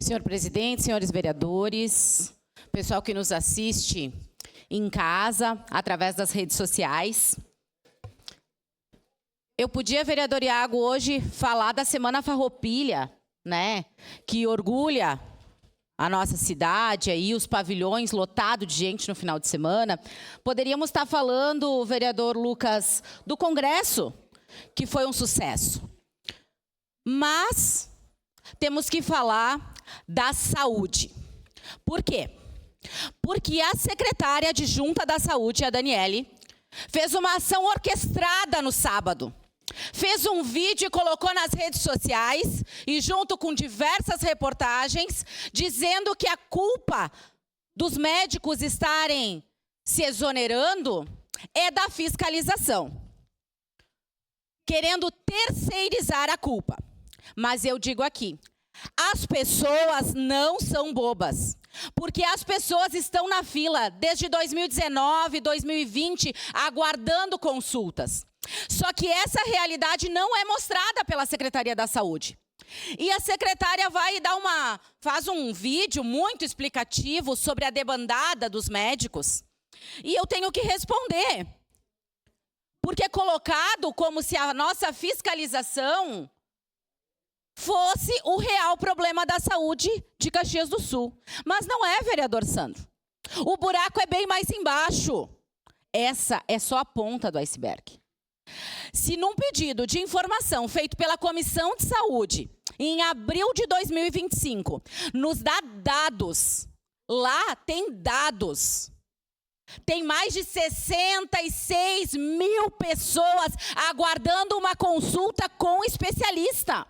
Senhor presidente, senhores vereadores, pessoal que nos assiste em casa, através das redes sociais. Eu podia, vereador Iago, hoje falar da Semana Farroupilha, né? Que orgulha a nossa cidade, aí os pavilhões lotados de gente no final de semana. Poderíamos estar falando, vereador Lucas, do Congresso, que foi um sucesso. Mas temos que falar da saúde. Por quê? Porque a secretária adjunta da saúde, a Daniele, fez uma ação orquestrada no sábado. Fez um vídeo e colocou nas redes sociais, e junto com diversas reportagens, dizendo que a culpa dos médicos estarem se exonerando é da fiscalização, querendo terceirizar a culpa. Mas eu digo aqui, as pessoas não são bobas, porque as pessoas estão na fila desde 2019, 2020, aguardando consultas. Só que essa realidade não é mostrada pela Secretaria da Saúde. E a secretária faz um vídeo muito explicativo sobre a debandada dos médicos. E eu tenho que responder. Porque é colocado como se a nossa fiscalização fosse o real problema da saúde de Caxias do Sul. Mas não é, vereador Sandro. O buraco é bem mais embaixo. Essa é só a ponta do iceberg. Se num pedido de informação feito pela Comissão de Saúde, em abril de 2025, nos dá dados, lá tem dados, tem mais de 66 mil pessoas aguardando uma consulta com especialista.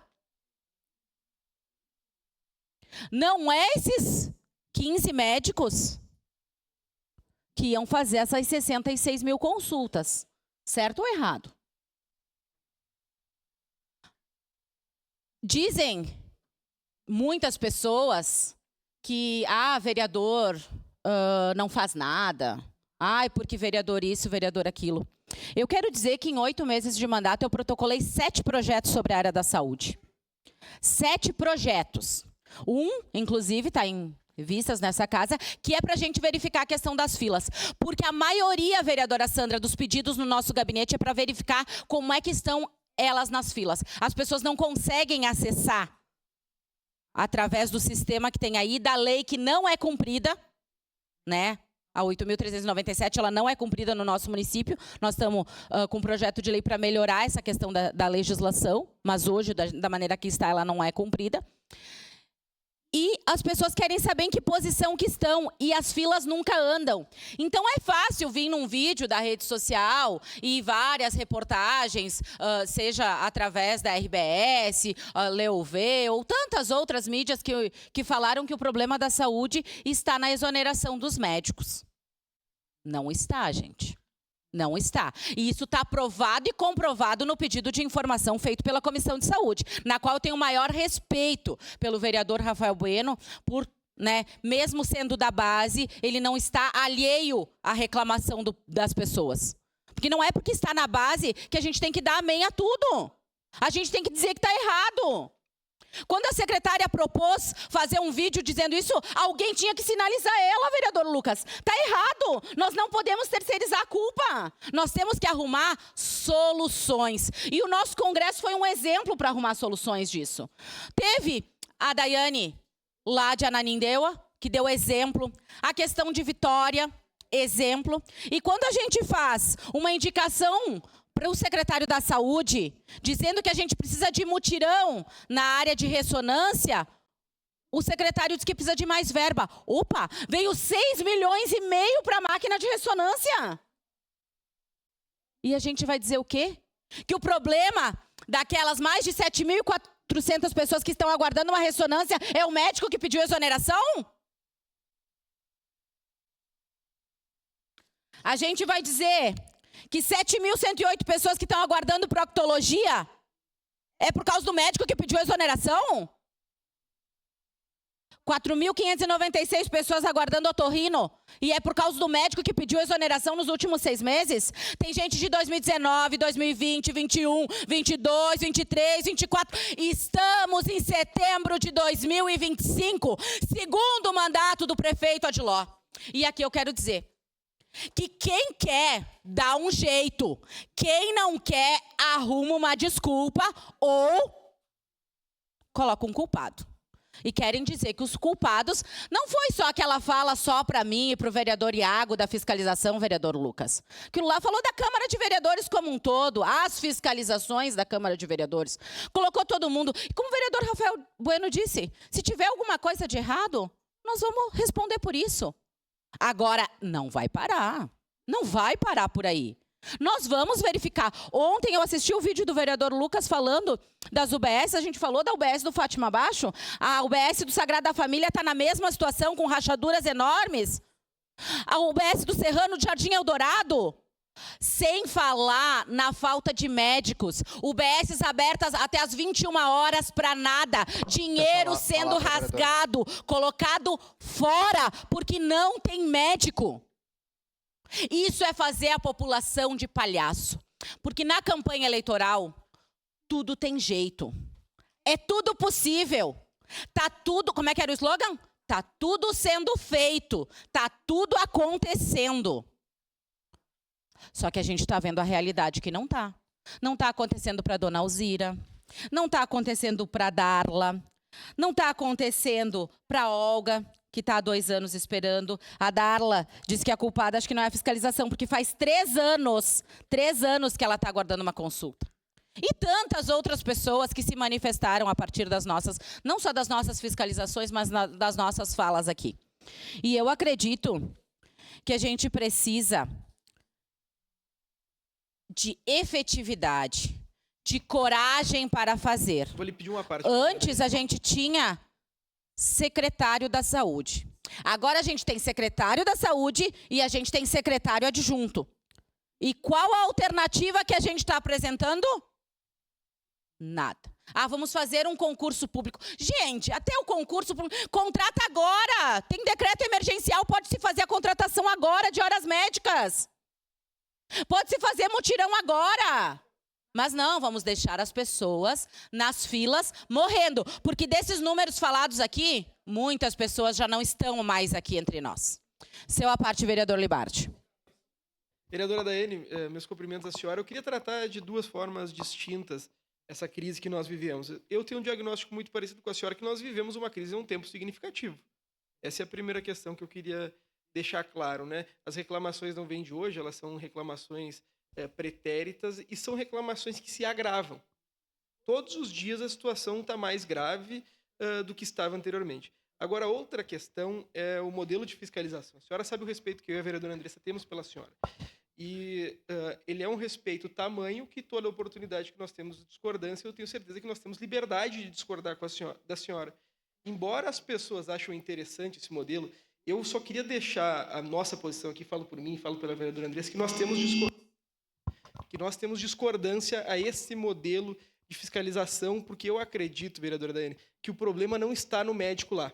Não é esses 15 médicos que iam fazer essas 66 mil consultas. Certo ou errado? Dizem muitas pessoas que, vereador não faz nada. Porque vereador isso, vereador aquilo. Eu quero dizer que em 8 meses de mandato eu protocolei 7 projetos sobre a área da saúde. 7 projetos. Inclusive, está em vistas nessa casa, que é para a gente verificar a questão das filas. Porque a maioria, vereadora Sandra, dos pedidos no nosso gabinete é para verificar como é que estão elas nas filas. As pessoas não conseguem acessar através do sistema que tem aí, da lei que não é cumprida, né? A 8.397, ela não é cumprida no nosso município. Nós estamos com um projeto de lei para melhorar essa questão da legislação, mas hoje, da maneira que está, ela não é cumprida. E as pessoas querem saber em que posição que estão, e as filas nunca andam. Então é fácil vir num vídeo da rede social e várias reportagens, seja através da RBS, Leuv, ou tantas outras mídias que falaram que o problema da saúde está na exoneração dos médicos. Não está, gente. Não está. E isso está aprovado e comprovado no pedido de informação feito pela Comissão de Saúde, na qual eu tenho o maior respeito pelo vereador Rafael Bueno, mesmo sendo da base, ele não está alheio à reclamação das pessoas. Porque não é porque está na base que a gente tem que dar amém a tudo. A gente tem que dizer que está errado. Quando a secretária propôs fazer um vídeo dizendo isso, alguém tinha que sinalizar ela, vereador Lucas. Está errado. Nós não podemos terceirizar a culpa. Nós temos que arrumar soluções. E o nosso congresso foi um exemplo para arrumar soluções disso. Teve a Daiane, lá de Ananindeua, que deu exemplo. A questão de Vitória, exemplo. E quando a gente faz uma indicação para o secretário da Saúde, dizendo que a gente precisa de mutirão na área de ressonância, o secretário diz que precisa de mais verba. Opa, veio 6,5 milhões para a máquina de ressonância. E a gente vai dizer o quê? Que o problema daquelas mais de 7.400 pessoas que estão aguardando uma ressonância é o médico que pediu exoneração? A gente vai dizer que 7.108 pessoas que estão aguardando proctologia é por causa do médico que pediu exoneração? 4.596 pessoas aguardando otorrino. E é por causa do médico que pediu exoneração nos últimos 6 meses? Tem gente de 2019, 2020, 21, 22, 23, 24. Estamos em setembro de 2025, segundo mandato do prefeito Adiló. E aqui eu quero dizer que quem quer dá um jeito. Quem não quer arruma uma desculpa ou coloca um culpado. E querem dizer que os culpados não foi só aquela fala só para mim e para o vereador Iago da fiscalização, vereador Lucas. Aquilo lá falou da Câmara de Vereadores como um todo, as fiscalizações da Câmara de Vereadores. Colocou todo mundo. E como o vereador Rafael Bueno disse, se tiver alguma coisa de errado, nós vamos responder por isso. Agora, não vai parar. Não vai parar por aí. Nós vamos verificar. Ontem eu assisti o vídeo do vereador Lucas falando das UBS, a gente falou da UBS do Fátima Baixo, a UBS do Sagrada Família está na mesma situação, com rachaduras enormes. A UBS do Serrano de Jardim Eldorado, sem falar na falta de médicos. UBSs abertas até as 21 horas para nada. Dinheiro sendo rasgado, colocado fora, porque não tem médico. Isso é fazer a população de palhaço. Porque na campanha eleitoral, tudo tem jeito. É tudo possível. Tá tudo, como é que era o slogan? Tá tudo sendo feito. Tá tudo acontecendo. Só que a gente está vendo a realidade que não tá. Não está acontecendo para a dona Alzira. Não está acontecendo para a Darla. Não está acontecendo para a Olga, que está há 2 anos esperando. A Darla diz que a culpada acho que não é a fiscalização, porque faz 3 anos que ela está aguardando uma consulta. E tantas outras pessoas que se manifestaram a partir das nossas, não só das nossas fiscalizações, mas das nossas falas aqui. E eu acredito que a gente precisa de efetividade, de coragem para fazer. Vou lhe pedir uma parte. Antes a gente tinha secretário da saúde. Agora a gente tem secretário da saúde e a gente tem secretário adjunto. E qual a alternativa que a gente está apresentando? Nada. Ah, vamos fazer um concurso público. Gente, até o concurso público, contrata agora. Tem decreto emergencial, pode-se fazer a contratação agora de horas médicas. Pode-se fazer mutirão agora. Mas não, vamos deixar as pessoas nas filas morrendo. Porque desses números falados aqui, muitas pessoas já não estão mais aqui entre nós. Seu à parte, vereador Libardi. Vereadora Daiane, meus cumprimentos à senhora. Eu queria tratar de 2 formas distintas essa crise que nós vivemos. Eu tenho um diagnóstico muito parecido com a senhora, que nós vivemos uma crise em um tempo significativo. Essa é a primeira questão que eu queria deixar claro, né? As reclamações não vêm de hoje, elas são reclamações pretéritas e são reclamações que se agravam. Todos os dias a situação está mais grave do que estava anteriormente. Agora, outra questão é o modelo de fiscalização. A senhora sabe o respeito que eu e a vereadora Andressa temos pela senhora. E ele é um respeito tamanho que toda oportunidade que nós temos de discordância, eu tenho certeza que nós temos liberdade de discordar da senhora. Embora as pessoas achem interessante esse modelo, eu só queria deixar a nossa posição aqui, falo por mim, falo pela vereadora Andressa, que nós temos discordância a esse modelo de fiscalização, porque eu acredito, vereadora Daiane, que o problema não está no médico lá.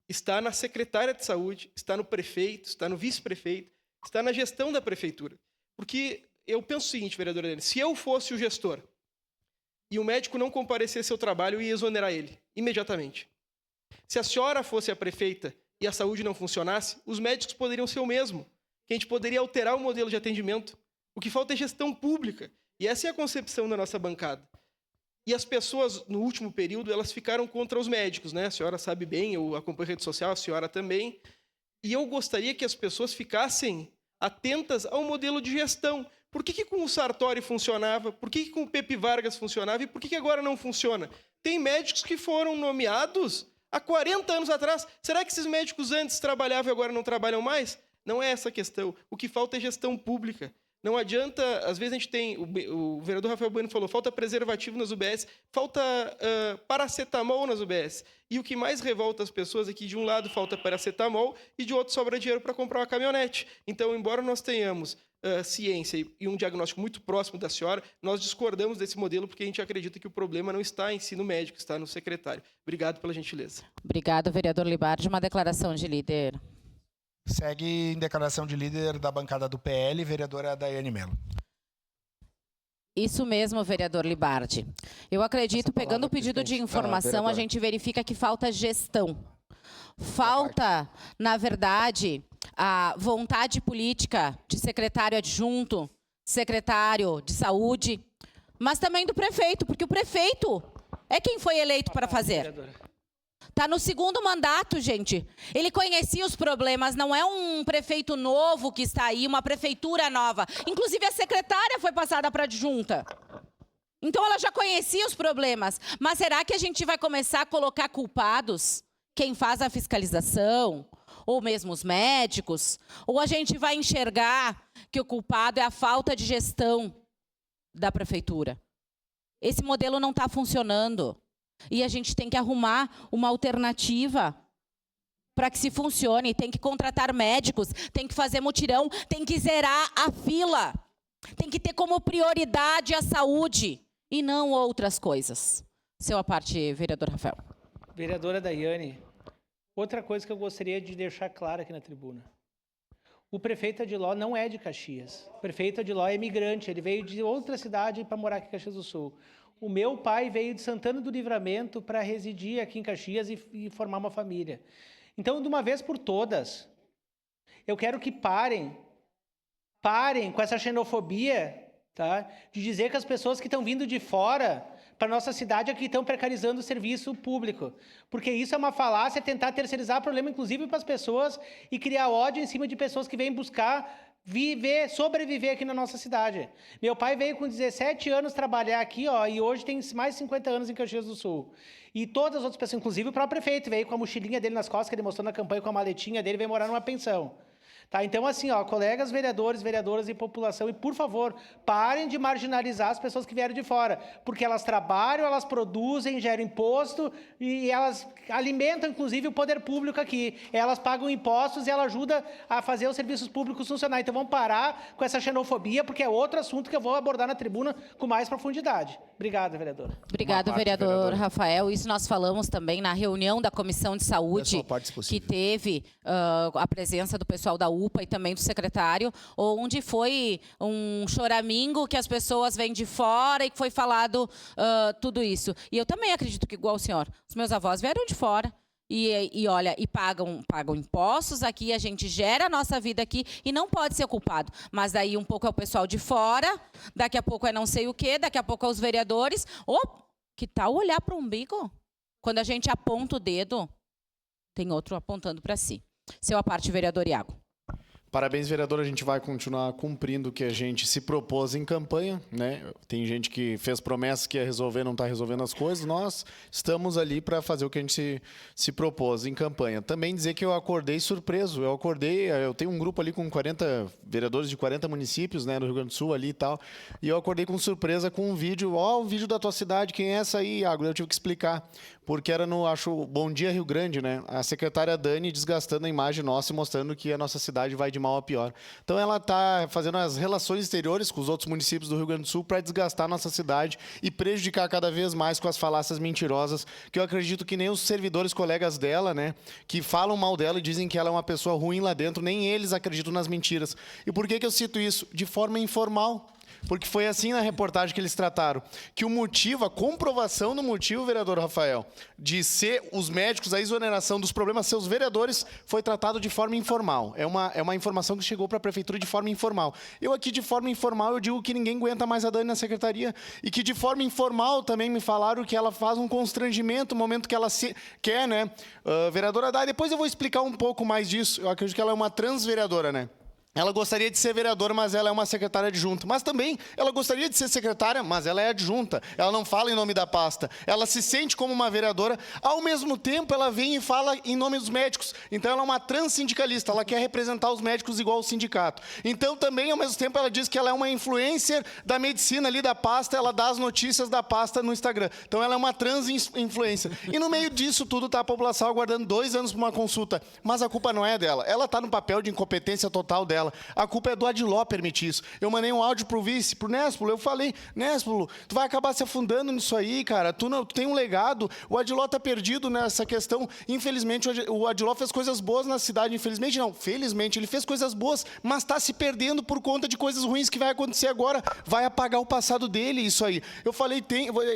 Está na secretária de saúde, está no prefeito, está no vice-prefeito, está na gestão da prefeitura. Porque eu penso o seguinte, vereadora Daiane, se eu fosse o gestor e o médico não comparecesse ao trabalho, eu ia exonerar ele imediatamente. Se a senhora fosse a prefeita e a saúde não funcionasse, os médicos poderiam ser o mesmo, que a gente poderia alterar o modelo de atendimento. O que falta é gestão pública. E essa é a concepção da nossa bancada. E as pessoas, no último período, elas ficaram contra os médicos, né? A senhora sabe bem, eu acompanho a rede social, a senhora também. E eu gostaria que as pessoas ficassem atentas ao modelo de gestão. Por que com o Sartori funcionava? Por que com o Pepe Vargas funcionava? E por que agora não funciona? Tem médicos que foram nomeados há 40 anos atrás. Será que esses médicos antes trabalhavam e agora não trabalham mais? Não é essa a questão. O que falta é gestão pública. Não adianta, às vezes a gente tem, o vereador Rafael Bueno falou, falta preservativo nas UBS, falta paracetamol nas UBS. E o que mais revolta as pessoas é que, de um lado, falta paracetamol e, de outro, sobra dinheiro para comprar uma caminhonete. Então, embora nós tenhamos ciência e um diagnóstico muito próximo da senhora, nós discordamos desse modelo porque a gente acredita que o problema não está em ensino médico, está no secretário. Obrigado pela gentileza. Obrigado, vereador Libardi. Uma declaração de líder. Segue em declaração de líder da bancada do PL, vereadora Daiane Mello. Isso mesmo, vereador Libardi. Eu acredito, pegando o pedido de informação, a gente verifica que falta gestão. Falta, na verdade, a vontade política de secretário adjunto, secretário de saúde, mas também do prefeito, porque o prefeito é quem foi eleito para fazer. Está no segundo mandato, gente. Ele conhecia os problemas, não é um prefeito novo que está aí, uma prefeitura nova. Inclusive, a secretária foi passada para adjunta. Então, ela já conhecia os problemas. Mas será que a gente vai começar a colocar culpados? Quem faz a fiscalização? Ou mesmo os médicos? Ou a gente vai enxergar que o culpado é a falta de gestão da prefeitura? Esse modelo não está funcionando. E a gente tem que arrumar uma alternativa para que se funcione. Tem que contratar médicos, tem que fazer mutirão, tem que zerar a fila. Tem que ter como prioridade a saúde e não outras coisas. Seu à parte, vereador Rafael. Vereadora Daiane, outra coisa que eu gostaria de deixar clara aqui na tribuna. O prefeito Adiló não é de Caxias. O prefeito Adiló é imigrante, ele veio de outra cidade para morar aqui em Caxias do Sul. O meu pai veio de Santana do Livramento para residir aqui em Caxias e formar uma família. Então, de uma vez por todas, eu quero que parem com essa xenofobia, tá? De dizer que as pessoas que estão vindo de fora para nossa cidade aqui estão precarizando o serviço público. Porque isso é uma falácia, tentar terceirizar o problema, inclusive para as pessoas, e criar ódio em cima de pessoas que vêm buscar sobreviver aqui na nossa cidade. Meu pai veio com 17 anos trabalhar aqui, ó, e hoje tem mais de 50 anos em Caxias do Sul. E todas as outras pessoas, inclusive o próprio prefeito, veio com a mochilinha dele nas costas, que ele mostrou na campanha, com a maletinha dele, veio morar numa pensão. Tá? Então, assim, ó, colegas vereadores, vereadoras e população, e por favor, parem de marginalizar as pessoas que vieram de fora, porque elas trabalham, elas produzem, geram imposto e elas alimentam, inclusive, o poder público aqui. Elas pagam impostos e ela ajuda a fazer os serviços públicos funcionar. Então, vamos parar com essa xenofobia, porque é outro assunto que eu vou abordar na tribuna com mais profundidade. Obrigado, vereadora. Obrigado, vereador Rafael. Isso nós falamos também na reunião da Comissão de Saúde, que teve a presença do pessoal da UPA e também do secretário, onde foi um choramingo que as pessoas vêm de fora e que foi falado tudo isso. E eu também acredito que, igual o senhor, os meus avós vieram de fora. E olha, e pagam impostos aqui, a gente gera a nossa vida aqui e não pode ser culpado. Mas daí um pouco é o pessoal de fora, daqui a pouco é não sei o quê, daqui a pouco é os vereadores. Que tal olhar para o umbigo? Quando a gente aponta o dedo, tem outro apontando para si. Seu à parte, vereador Iago. Parabéns, vereador. A gente vai continuar cumprindo o que a gente se propôs em campanha, né? Tem gente que fez promessas que ia resolver, não está resolvendo as coisas. Nós estamos ali para fazer o que a gente se propôs em campanha. Também dizer que eu acordei surpreso. Eu tenho um grupo ali com 40 vereadores de 40 municípios, né, no Rio Grande do Sul ali e tal. E eu acordei com surpresa com um vídeo. O vídeo da tua cidade, quem é essa aí, Iago? Eu tive que explicar. Porque era Bom Dia Rio Grande, né? A secretária Dani desgastando a imagem nossa e mostrando que a nossa cidade vai de mal a pior. Então ela está fazendo as relações exteriores com os outros municípios do Rio Grande do Sul para desgastar a nossa cidade e prejudicar cada vez mais com as falácias mentirosas, que eu acredito que nem os servidores colegas dela, né, que falam mal dela e dizem que ela é uma pessoa ruim lá dentro, nem eles acreditam nas mentiras. E por que eu cito isso? De forma informal. Porque foi assim na reportagem que eles trataram. Que o motivo, a comprovação do motivo, vereador Rafael, de ser os médicos, a exoneração dos problemas ser os vereadores, foi tratado de forma informal. É uma informação que chegou para a prefeitura de forma informal. Eu aqui, de forma informal, eu digo que ninguém aguenta mais a Dani na secretaria. E que, de forma informal, também me falaram que ela faz um constrangimento no momento que ela quer, né? Vereadora Dai, depois eu vou explicar um pouco mais disso. Eu acredito que ela é uma transvereadora, né? Ela gostaria de ser vereadora, mas ela é uma secretária adjunta. Mas também ela gostaria de ser secretária, mas ela é adjunta. Ela não fala em nome da pasta. Ela se sente como uma vereadora. Ao mesmo tempo, ela vem e fala em nome dos médicos. Então, ela é uma transsindicalista. Ela quer representar os médicos igual ao sindicato. Então, também, ao mesmo tempo, ela diz que ela é uma influencer da medicina ali da pasta. Ela dá as notícias da pasta no Instagram. Então, ela é uma trans-influencer. E no meio disso tudo, está a população aguardando 2 anos para uma consulta. Mas a culpa não é dela. Ela está no papel de incompetência total dela. dela. A culpa é do Adiló permitir isso. Eu mandei um áudio pro vice, pro Néspulo, eu falei, Néspulo, tu vai acabar se afundando nisso aí, cara, tu tem um legado, o Adiló tá perdido nessa questão. Infelizmente, o Adiló fez coisas boas na cidade, infelizmente não, felizmente, ele fez coisas boas, mas tá se perdendo por conta de coisas ruins que vai acontecer agora, vai apagar o passado dele, isso aí. Eu falei,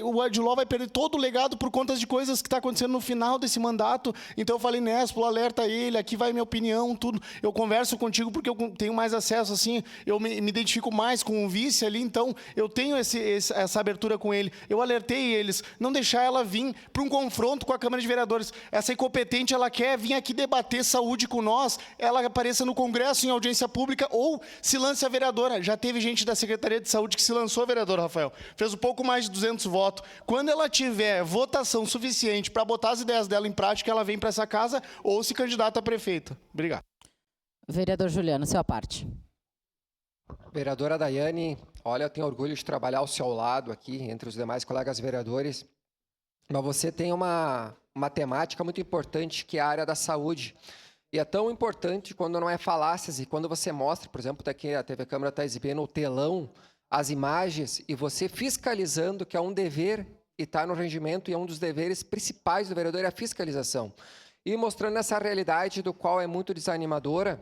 o Adiló vai perder todo o legado por conta de coisas que tá acontecendo no final desse mandato. Então eu falei, Néspulo, alerta ele, aqui vai minha opinião, tudo. Eu converso contigo porque eu tenho mais acesso, assim, eu me identifico mais com o vice ali, então eu tenho essa abertura com ele. Eu alertei eles, não deixar ela vir para um confronto com a Câmara de Vereadores. Essa incompetente, ela quer vir aqui debater saúde com nós, ela apareça no Congresso em audiência pública ou se lance a vereadora. Já teve gente da Secretaria de Saúde que se lançou a vereadora, Rafael. Fez um pouco mais de 200 votos. Quando ela tiver votação suficiente para botar as ideias dela em prática, ela vem para essa casa ou se candidata a prefeita. Obrigado. Vereador Juliano, sua parte. Vereadora Daiane, olha, eu tenho orgulho de trabalhar ao seu lado aqui, entre os demais colegas vereadores, mas você tem uma temática muito importante, que é a área da saúde. E é tão importante quando não é falácias, e quando você mostra, por exemplo, daqui a TV Câmara está exibindo o telão, as imagens, e você fiscalizando, que é um dever, e está no regimento, e é um dos deveres principais do vereador, é a fiscalização. E mostrando essa realidade do qual é muito desanimadora,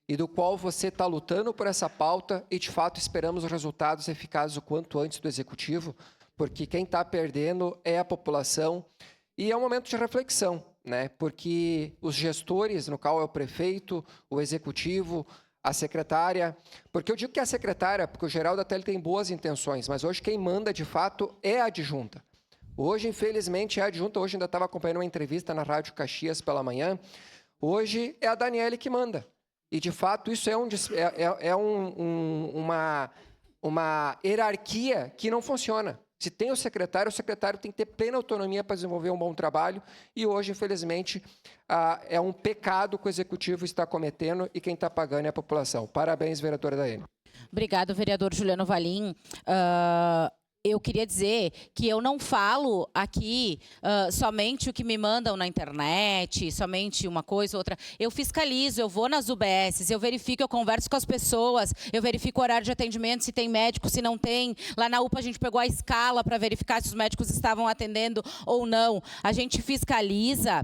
e do qual você está lutando por essa pauta, e de fato esperamos os resultados eficazes o quanto antes do Executivo, porque quem está perdendo é a população, e é um momento de reflexão, né? Porque os gestores, no qual é o prefeito, o Executivo, a secretária, porque eu digo que é a secretária, porque o Geraldo até ele tem boas intenções, mas hoje quem manda de fato é a adjunta. Hoje, infelizmente, é a adjunta, hoje ainda estava acompanhando uma entrevista na Rádio Caxias pela manhã, hoje é a Daniele que manda. E, de fato, isso é uma hierarquia que não funciona. Se tem o secretário tem que ter plena autonomia para desenvolver um bom trabalho. E hoje, infelizmente, é um pecado que o Executivo está cometendo e quem está pagando é a população. Parabéns, vereadora Daiane. Obrigado, vereador Juliano Valim. Eu queria dizer que eu não falo aqui somente o que me mandam na internet, somente uma coisa ou outra. Eu fiscalizo, eu vou nas UBSs, eu verifico, eu converso com as pessoas, eu verifico o horário de atendimento, se tem médico, se não tem. Lá na UPA a gente pegou a escala para verificar se os médicos estavam atendendo ou não. A gente fiscaliza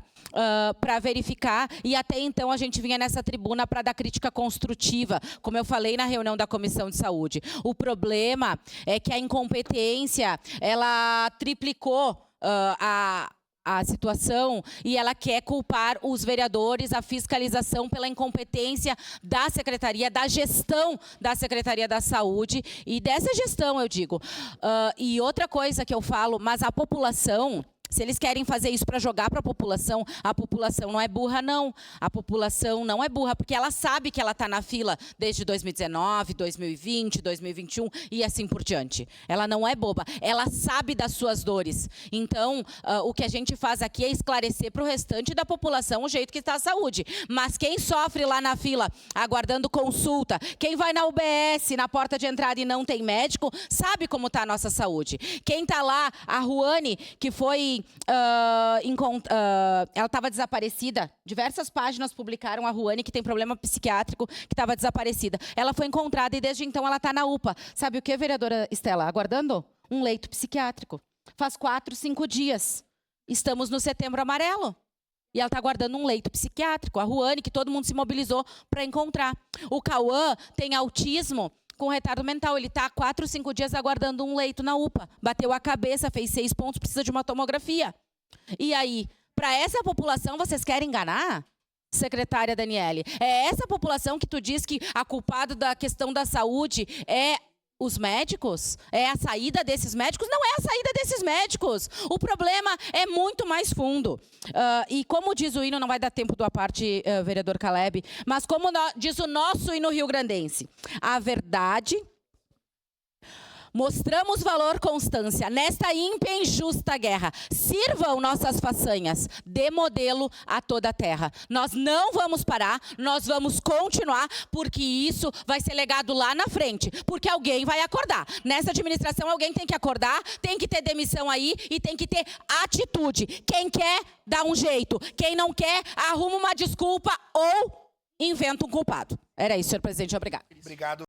para verificar e até então a gente vinha nessa tribuna para dar crítica construtiva, como eu falei na reunião da Comissão de Saúde. O problema é que a incompetência ela triplicou a situação e ela quer culpar os vereadores, a fiscalização pela incompetência da Secretaria, da gestão da Secretaria da Saúde e dessa gestão, eu digo. E outra coisa que eu falo, mas a população... Se eles querem fazer isso para jogar para a população não é burra, não. A população não é burra, porque ela sabe que ela está na fila desde 2019, 2020, 2021 e assim por diante. Ela não é boba, ela sabe das suas dores. Então, o que a gente faz aqui é esclarecer para o restante da população o jeito que está a saúde. Mas quem sofre lá na fila, aguardando consulta, quem vai na UBS, na porta de entrada e não tem médico, sabe como está a nossa saúde. Quem está lá, a Ruane, que foi... ela estava desaparecida. Diversas páginas publicaram a Ruane, que tem problema psiquiátrico, que estava desaparecida. Ela foi encontrada e desde então ela está na UPA. Sabe o que, vereadora Estela? Aguardando um leito psiquiátrico. Faz 4, 5 dias. Estamos no Setembro Amarelo. E ela está aguardando um leito psiquiátrico. A Ruane, que todo mundo se mobilizou para encontrar. O Cauã tem autismo com retardo mental. Ele está há 4, 5 dias aguardando um leito na UPA. Bateu a cabeça, fez 6 pontos, precisa de uma tomografia. E aí, para essa população, vocês querem enganar? Secretária Daniele, é essa população que tu diz que a culpada da questão da saúde é os médicos? É a saída desses médicos? Não é a saída desses médicos. O problema é muito mais fundo. E como diz o hino, não vai dar tempo da parte, vereador Caleb, mas como diz o nosso hino rio-grandense, a verdade... Mostramos valor, constância, nesta ímpia e injusta guerra. Sirvam nossas façanhas de modelo a toda a terra. Nós não vamos parar, nós vamos continuar, porque isso vai ser legado lá na frente. Porque alguém vai acordar. Nessa administração, alguém tem que acordar, tem que ter demissão aí e tem que ter atitude. Quem quer, dá um jeito. Quem não quer, arruma uma desculpa ou inventa um culpado. Era isso, senhor presidente. Obrigada. Obrigado.